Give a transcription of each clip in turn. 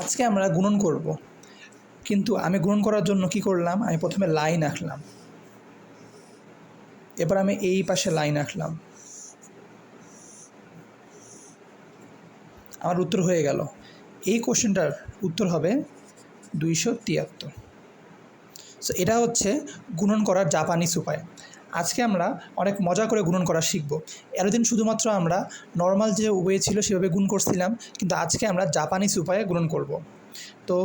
আজকে আমরা গুণন করব, কিন্তু আমি গুণন করার জন্য কি করলাম, আমি প্রথমে লাইন আঁকলাম, এবার আমি এই পাশে লাইন আঁকলাম, আমার উত্তর হয়ে গেল। এই কোশ্চেনটার উত্তর হবে 273। সো এটা হচ্ছে গুণন করার জাপানিজ উপায়। আজকে আমরা অনেক মজা করে গুণন করা শিখব। এতদিন শুধুমাত্র আমরা নর্মাল যে ওয়ে ছিল সেভাবে গুণ করছিলাম, কিন্তু আজকে আমরা জাপানিজ উপায়ে গুণন করব। তো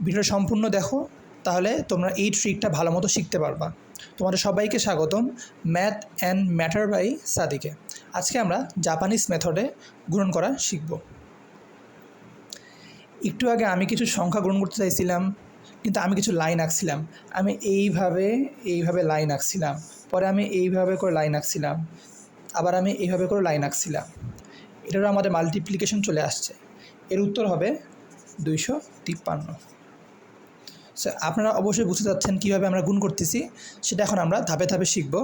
ভিডিওটা সম্পূর্ণ দেখো, তাহলে তোমরা এই ট্রিকটা ভালো মতো শিখতে পারবা। তোমাদের সবাইকে স্বাগতম ম্যাথ অ্যান্ড ম্যাটার বাই সাদিকে। আজকে আমরা জাপানিজ মেথডে গুণন করা শিখব। একটু আগে আমি কিছু সংখ্যা গ্রহণ করতে চাইছিলাম, কিন্তু আমি কিছু লাইন আঁকছিলাম। আমি এইভাবে লাইন আঁকছিলাম, পরে আমি এইভাবে করে লাইন আঁকছিলাম, আবার আমি এইভাবে করে লাইন আঁকছিলাম। এটারও আমাদের মাল্টিপ্লিকেশন চলে আসছে। এর উত্তর হবে 253। আপনারা অবশ্যই বুঝতে চাচ্ছেন কীভাবে আমরা গুণ করতেছি, সেটা এখন আমরা ধাপে ধাপে শিখব,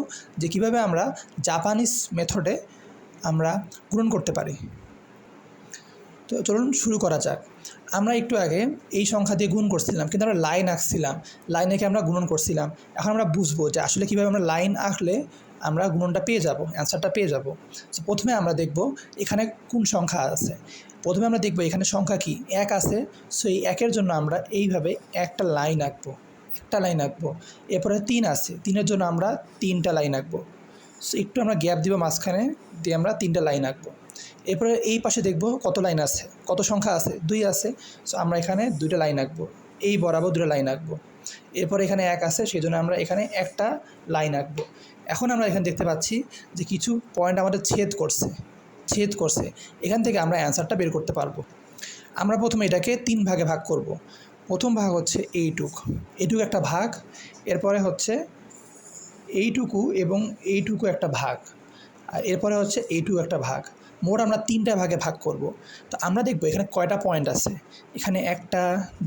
যে কীভাবে আমরা জাপানিজ মেথডে আমরা গুণন করতে পারি। তো চলুন শুরু করা যাক। আমরা একটু আগে এই সংখ্যা দিয়ে গুণ করছিলাম, কিন্তু আমরা লাইন আঁকছিলাম, লাইন এঁকে আমরা গুণন করছিলাম। এখন আমরা বুঝবো যে আসলে কীভাবে আমরা লাইন আঁকলে আমরা গুণনটা পেয়ে যাব, অ্যান্সারটা পেয়ে যাব। তো প্রথমে আমরা দেখব এখানে কোন সংখ্যা আছে। প্রথমে আমরা দেখব এখানে সংখ্যা কি, 1 আছে। সো এই 1-এর জন্য আমরা এইভাবে একটা লাইন আঁকবো, এরপরে 3 আছে, 3-এর জন্য আমরা 3টা লাইন আঁকবো। সো একটু আমরা গ্যাপ দিব মাঝখানে, দিয়ে আমরা 3টা লাইন আঁকবো। এরপরে এই পাশে দেখব কত লাইন আছে, কত সংখ্যা আছে, 2 আছে। সো আমরা এখানে 2টা লাইন আঁকবো, এই বরাবর 2টা লাইন আঁকবো। এরপর এখানে 1 আছে, সেই জন্য আমরা এখানে একটা লাইন আঁকবো। এখন আমরা এখানে দেখতে পাচ্ছি যে কিছু পয়েন্ট আমাদের ছেদ করছে। এখান থেকে আমরা অ্যান্সারটা বের করতে পারবো। আমরা প্রথমে এটাকে 3 ভাগে ভাগ করব। প্রথম ভাগ হচ্ছে এইটুকু একটা ভাগ, এরপরে হচ্ছে এইটুকু এবং এইটুকু একটা ভাগ, আর এরপরে হচ্ছে এইটুকু একটা ভাগ। মোট আমরা 3টা ভাগে ভাগ করব। তো আমরা দেখব এখানে কয়টা পয়েন্ট আছে। এখানে 1টা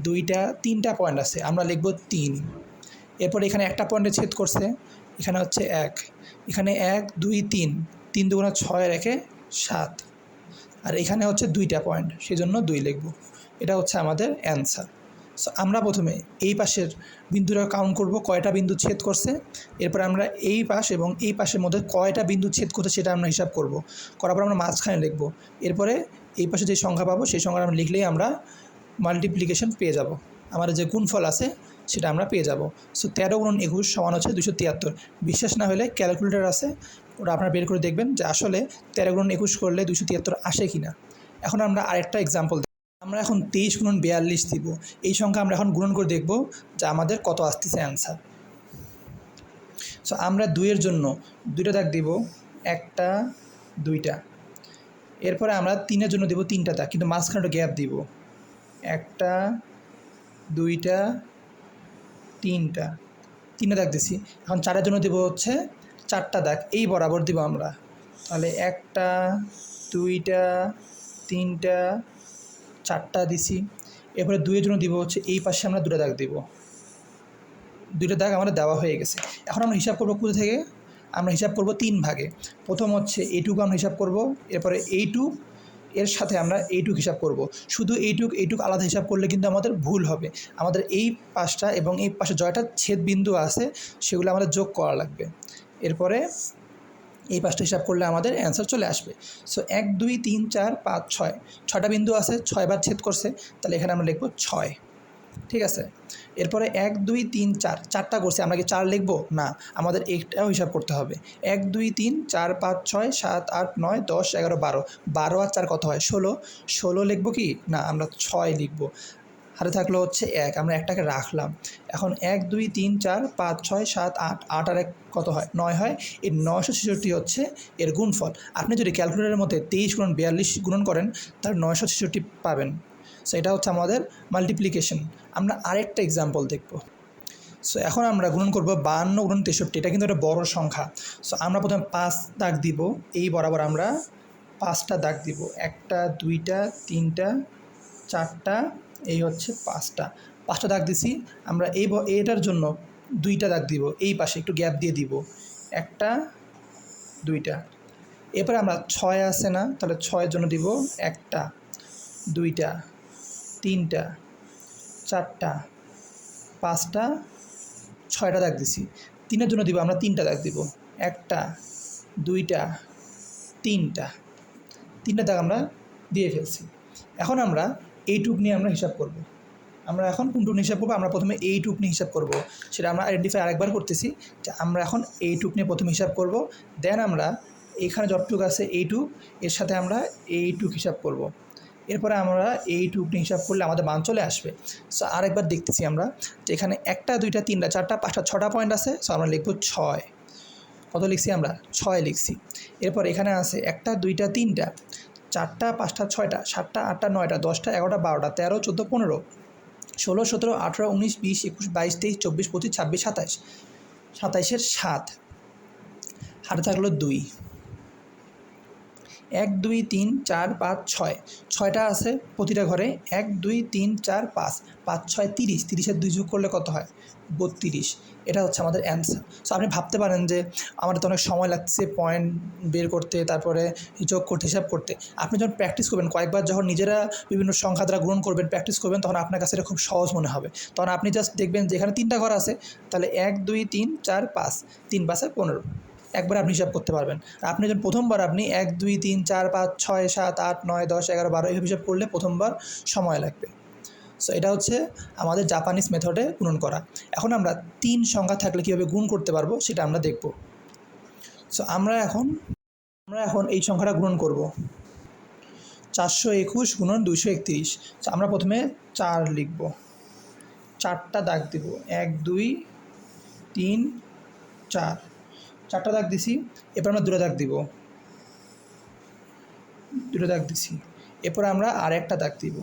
2টা 3টা পয়েন্ট আছে, আমরা লিখব 3। এরপর এখানে একটা পয়েন্টে ছেদ করছে, এখানে হচ্ছে 1। এখানে 1 2 3, 3 দুগুণা 6 আর 1-এ 7। আর এখানে হচ্ছে 2টা পয়েন্ট, সেই জন্য 2 লিখব। এটা হচ্ছে আমাদের অ্যান্সার। সো আমরা প্রথমে এই পাশের বিন্দুটা কাউন্ট করব, কয়টা বিন্দু ছেদ করছে। এরপর আমরা এই পাশ এবং এই পাশের মধ্যে কয়টা বিন্দু ছেদ করছে সেটা আমরা হিসাব করব। করার পর আমরা মাঝখানে লিখব। এরপরে এই পাশে যে সংখ্যা পাবো সেই সংখ্যা আমরা লিখলেই আমরা মাল্টিপ্লিকেশন পেয়ে যাব, আমাদের যে গুণফল আছে সেটা আমরা পেয়ে যাব। সো 13 গুণন 21 সমান হচ্ছে 273। বিশ্বাস না হলে ক্যালকুলেটর আছে, ওটা আপনারা বের করে দেখবেন যে আসলে 13 গুণন 21 করলে 273 আসে কি না। এখন আমরা আরেকটা এক্সাম্পল, আমরা এখন 23 গুণন 42 দিব। এই সংখ্যা আমরা এখন গুণন করে দেখব যে আমাদের কত আসতেছে অ্যান্সার। সো আমরা 2-এর জন্য 2টা দাগ দিব, 1টা 2টা। এরপরে আমরা 3-এর জন্য দেব 3টা দাগ, কিন্তু মাঝখানে গ্যাপ দিব, 1টা 2টা 3টা, 3টা দাগ দিছি। এখন 4-এর জন্য দেব হচ্ছে 4টা দাগ, এই বরাবর দিব আমরা। তাহলে 1টা 2টা 3টা 4টা দিছি। এরপরে 2-এর জন্য দিব হচ্ছে এই পাশে আমরা 2টা দাগ দিব, 2টা দাগ আমাদের দেওয়া হয়ে গেছে। এখন আমরা হিসাব করবো কোথা থেকে, আমরা হিসাব করব 3 ভাগে। প্রথম হচ্ছে এইটুকু আমরা হিসাব করব, এরপরে এইটুক এর সাথে আমরা এইটুক হিসাব করব। শুধু এইটুক আলাদা হিসাব করলে কিন্তু আমাদের ভুল হবে। আমাদের এই পাশটা এবং এই পাশে জয়টা ছেদ বিন্দু আছে সেগুলো আমাদের যোগ করা লাগবে। এরপরে এই পাশটা হিসাব করলে আমাদের অ্যান্সার চলে আসবে। সো 1 2 3 4 5 6, 6টা বিন্দু আছে, 6 বার ছেদ করছে, তাহলে এখানে আমরা লিখব 6। ঠিক আছে। এরপরে 1 2 3 4, 4টা করছে, আমরা কি 4 লিখব না, আমাদের এইটাও হিসাব করতে হবে। 1 2 3 4 5 6 7 8 9 10 11 12, 12 আর 4 কত হয় 16, 16 লিখব কি না, আমরা 6 লিখব। হাতে থাকলো হচ্ছে 1, আমরা একটাকে রাখলাম। এখন 1 2 3 4 5 6 7 8, 8 আর 1 কত হয় 9 হয়। এই 966 হচ্ছে এর গুণফল। আপনি যদি ক্যালকুলেটরের মধ্যে 23 গুণন 42 গুণন করেন তাহলে 966 পাবেন। সো এটা হচ্ছে আমাদের মাল্টিপ্লিকেশন। আমরা আরেকটা এক্সাম্পল দেখব। সো এখন আমরা গুণন করব 52 গুণন 63, এটা কিন্তু একটা বড় সংখ্যা। সো আমরা প্রথমে 5 দাগ দিব, এই বরাবর আমরা 5টা দাগ দিব, 1টা 2টা 3টা 4টা, এই হচ্ছে 5টা দাগ দিছি। আমরা এইটার জন্য 2টা দাগ দিব, এই পাশে একটু গ্যাপ দিয়ে দিব, 1টা 2টা। এরপরে আমরা 6 আছে না, তাহলে 6-এর জন্য দিব 1টা 2টা 3টা 4টা 5টা 6টা দাগ দিছি। 3-এর জন্য দিব আমরা 3টা দাগ দিব, 1টা 2টা 3টা দাগ আমরা দিয়ে ফেলছি। এখন আমরা এইটুক নিয়ে আমরা হিসাব করব। আমরা এখন কোনটুক নিয়ে হিসাব করবো? আমরা প্রথমে এইটুক নিয়ে হিসাব করব, সেটা আমরা আইডেন্টিফাই আরেকবার করতেছি যে আমরা এখন এইটুক নিয়ে প্রথমে হিসাব করব। দেন আমরা এখানে যতটুক আছে এইটুক, এর সাথে আমরা এইটুক হিসাব করব। এরপরে আমরা এইটুক নিয়ে হিসাব করলে আমাদের মান চলে আসবে। সো আরেকবার দেখতেছি আমরা যে এখানে 1টা 2টা 3টা 4টা 5টা 6টা পয়েন্ট আছে। সো আমরা লিখব 6। কত লিখছি আমরা? 6 লিখছি। এরপর এখানে আছে 1টা 2টা 3টা 4টা 5টা 6টা 7টা 8টা 9টা 10টা 11টা 12টা 13 14 15 16 17 18 19 20 21 22 23 24 25 26 27। 27-এর 7 হাতে থাকলো 2। 1 2 3 4 5 6 6টা আছে প্রতিটা ঘরে। 1 2 3 4 5 5 6 30। 30-এর 2 যোগ করলে কত হয়? 32। এটা হচ্ছে আমাদের অ্যান্সার। সো আপনি ভাবতে পারেন যে আমার তো অনেক সময় লাগছে পয়েন্ট বের করতে, তারপরে যোগ করতে, হিসাব করতে। আপনি যখন প্র্যাকটিস করবেন, কয়েকবার যখন নিজেরা বিভিন্ন সংখ্যা দ্বারা গ্রহণ করবেন, প্র্যাকটিস করবেন, তখন আপনার কাছে এটা খুব সহজ মনে হবে। তখন আপনি জাস্ট দেখবেন যে এখানে 3টা ঘর আছে, তাহলে 1 2 3 4 5 3 5 15 একবার আপনি হিসাব করতে পারবেন। আপনি যখন প্রথমবার আপনি 1 2 3 4 5 6 7 8 9 10 11 12 এইভাবে হিসাব করলে প্রথমবার সময় লাগবে। সো এটা হচ্ছে আমাদের জাপানিজ মেথডে গুণন করা। এখন আমরা 3 সংখ্যা থাকলে কীভাবে গুণ করতে পারবো সেটা আমরা দেখব। সো আমরা এখন এই সংখ্যাটা গুণন করব। 421 গুণন 231। সো আমরা প্রথমে 4 লিখব, 4টা দাগ দিব, 1 2 3 4 4টা দাগ দিছি। এরপর আমরা 2টা দাগ দিব, 2টা দাগ দিছি। এরপর আমরা আর একটা দাগ দিব।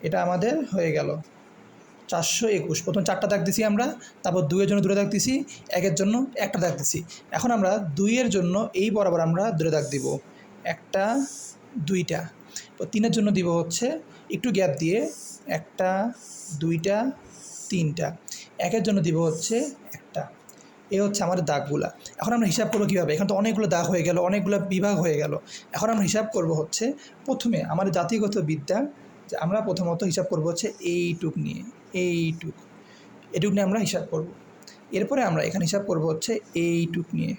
এটা আমাদের হয়ে গেল 421। প্রথম 4টা দাগ দিছি আমরা, তারপর 2-এর জন্য 2টা দাগ দিছি, 1-এর জন্য একটা দাগ দিছি। এখন আমরা 2-এর জন্য এই বরাবর আমরা 2টা দাগ দিব, 1টা 2টা। 3-এর জন্য দিব হচ্ছে একটু গ্যাপ দিয়ে 1টা 2টা 3টা। 1-এর জন্য দিব হচ্ছে একটা। এই হচ্ছে আমাদের দাগগুলা। এখন আমরা হিসাব করবো কীভাবে? এখন তো অনেকগুলো দাগ হয়ে গেল, অনেকগুলো বিভাগ হয়ে গেল। এখন আমরা হিসাব করব হচ্ছে প্রথমে আমাদের জাতিগত বিদ্যা, যে আমরা প্রথমত হিসাব করব হচ্ছে এইটুক নিয়ে, এইটুক নিয়ে আমরা হিসাব করব। এরপরে আমরা এখানে হিসাব করব হচ্ছে এইটুক নিয়ে,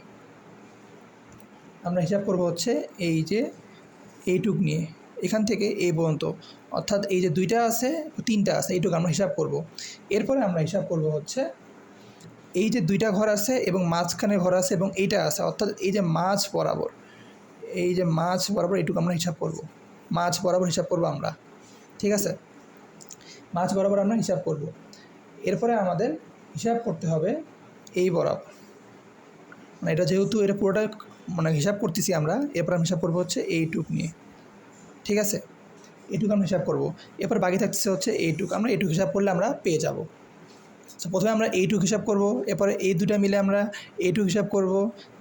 আমরা হিসাব করব হচ্ছে এই যে এইটুক নিয়ে, এখান থেকে এই পর্যন্ত, অর্থাৎ এই যে 2টা আছে 3টা আছে, এইটুকু আমরা হিসাব করব। এরপরে আমরা হিসাব করব হচ্ছে এই যে 2টা ঘর আছে এবং মাঝখানে ঘর আছে এবং এইটা আছে, অর্থাৎ এই যে মাঝ বরাবর, এই যে মাঝ বরাবর এইটুকু আমরা হিসাব করব। মাঝ বরাবর হিসাব করব আমরা, ঠিক আছে? মাঝ বরাবর আমরা হিসাব করব। এরপরে আমাদের হিসাব করতে হবে এই বরাবর, মানে এটা যেহেতু এটা পুরোটা মানে হিসাব করতেছি আমরা, এরপর আমি হিসাব করবো হচ্ছে এইটুক নিয়ে, ঠিক আছে? এইটুকু আমরা হিসাব করব। এরপর বাকি থাকতেছে হচ্ছে এইটুক, আমরা এইটুক হিসাব করলে আমরা পেয়ে যাব। সো প্রথমে আমরা এইটুক হিসাব করব, এরপরে এই দুটা মিলে আমরা এইটুক হিসাব করব,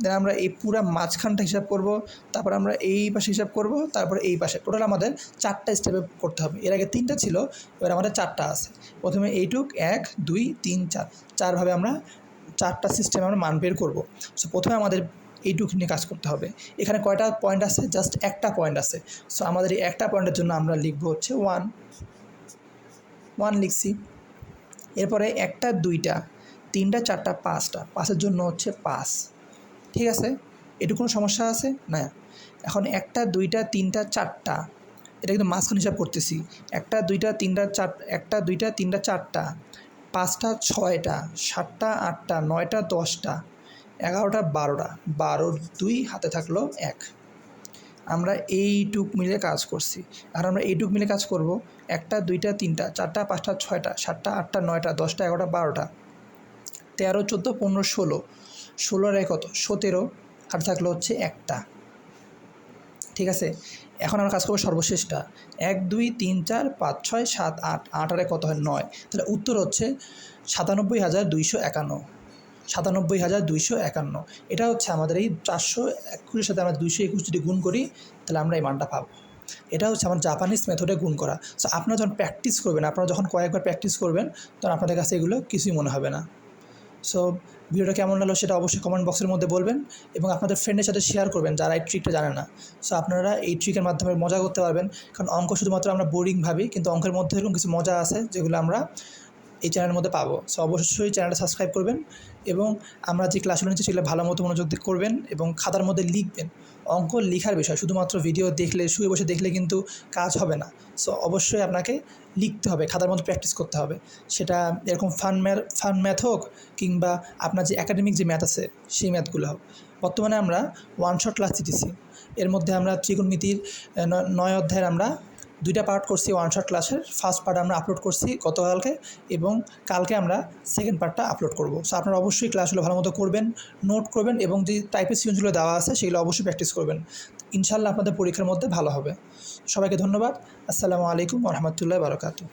দেন আমরা এই পুরা মাঝখানটা হিসাব করব, তারপর আমরা এই পাশে হিসাব করব, তারপরে এই পাশে। টোটাল আমাদের 4টা স্টেপে করতে হবে। এর আগে 3টা ছিল, এবার আমাদের 4টা আছে। প্রথমে এইটুক 1 2 3 4, 4ভাবে আমরা 4টা সিস্টেমে আমরা মান বের করব। সো প্রথমে আমাদের এইটুক নিয়ে কাজ করতে হবে। এখানে কয়টা পয়েন্ট আছে? জাস্ট একটা পয়েন্ট আছে। সো আমাদের এই একটা পয়েন্টের জন্য আমরা লিখব হচ্ছে 1 লিখছি। এরপরে 1টা 2টা 3টা 4টা 5টা, 5-এর জন্য হচ্ছে 5, ঠিক আছে? এটুকু কোনো সমস্যা আছে না? এখন 1টা 2টা 3টা 4টা, এটা কিন্তু মাঝখানে হিসাব করতেছি। 1টা 2টা 3টা 4, 1টা 2টা 3টা 4টা, 5টা 6টা 7টা 8টা 9টা 10টা 11টা 12টা, 12 2 হাতে থাকলো 1। আমরা এইটুক মিলে কাজ করছি। আর আমরা এইটুক মিলে কাজ করব 1টা 2টা 3টা 4টা 5টা 6টা 7টা 8টা 9টা 10টা 11টা 12টা, 13 14 15 16, 16 আর কত 17, হাতে থাকলো হচ্ছে একটা, ঠিক আছে? এখন আমরা কাজ করবো সর্বশেষটা, 1 2 3 4 5 6 7 8, 8 আর কত হয় 9। তাহলে উত্তর হচ্ছে 97,251, 97,251। এটা হচ্ছে আমাদের এই 421-এর সাথে আমরা 221 যদি গুণ করি, তাহলে আমরা এই মানটা পাবো। এটা হচ্ছে আমার জাপানিজ মেথডে গুণ করা। সো আপনারা যখন প্র্যাকটিস করবেন, আপনারা যখন কয়েকবার প্র্যাকটিস করবেন, তখন আপনাদের কাছে এগুলো কিছুই মনে হবে না। সো ভিডিওটা কেমন লাগলো সেটা অবশ্যই কমেন্ট বক্সের মধ্যে বলবেন এবং আপনাদের ফ্রেন্ডের সাথে শেয়ার করবেন যারা এই ট্রিকটা জানে না। সো আপনারা এই ট্রিকের মাধ্যমে মজা করতে পারবেন, কারণ অঙ্ক শুধুমাত্র আমরা বোরিং ভাবি, কিন্তু অঙ্কের মধ্যে এরকম কিছু মজা আছে যেগুলো আমরা এই চ্যানেলের মধ্যে পাবো। সো অবশ্যই চ্যানেলটা সাবস্ক্রাইব করবেন এবং আমরা যে ক্লাসগুলো নিচ্ছি সেগুলো ভালো মতো মনোযোগ দিয়ে করবেন এবং খাতার মধ্যে লিখবেন। অঙ্ক লেখার বিষয়, শুধুমাত্র ভিডিও দেখলে শুয়ে বসে দেখলে কিন্তু কাজ হবে না। সো অবশ্যই আপনাকে লিখতে হবে, খাতার মধ্যে প্র্যাকটিস করতে হবে। সেটা এরকম ফান ম্যাথ হোক কিংবা আপনার যে একাডেমিক যে ম্যাথ আছে সেই ম্যাথগুলো হোক। বর্তমানে আমরা ওয়ান শট ক্লাস দিতেছি, এর মধ্যে আমরা ত্রিকোণমিতির 9 অধ্যায়ের আমরা 2টা পার্ট করছি। ওয়ান শট ক্লাসের ফার্স্ট পার্ট আমরা আপলোড করছি গতকালকে এবং কালকে আমরা সেকেন্ড পার্টটা আপলোড করব। সো আপনারা অবশ্যই ক্লাসগুলো ভালো মতো করবেন, নোট করবেন এবং যে টাইপের সিরিজগুলো দেওয়া আছে সেগুলো অবশ্যই প্র্যাকটিস করবেন। ইনশাআল্লাহ আপনাদের পরীক্ষার মধ্যে ভালো হবে। সবাইকে ধন্যবাদ। আসসালামু আলাইকুম ওয়া রাহমাতুল্লাহি ওয়া বারাকাতুহু।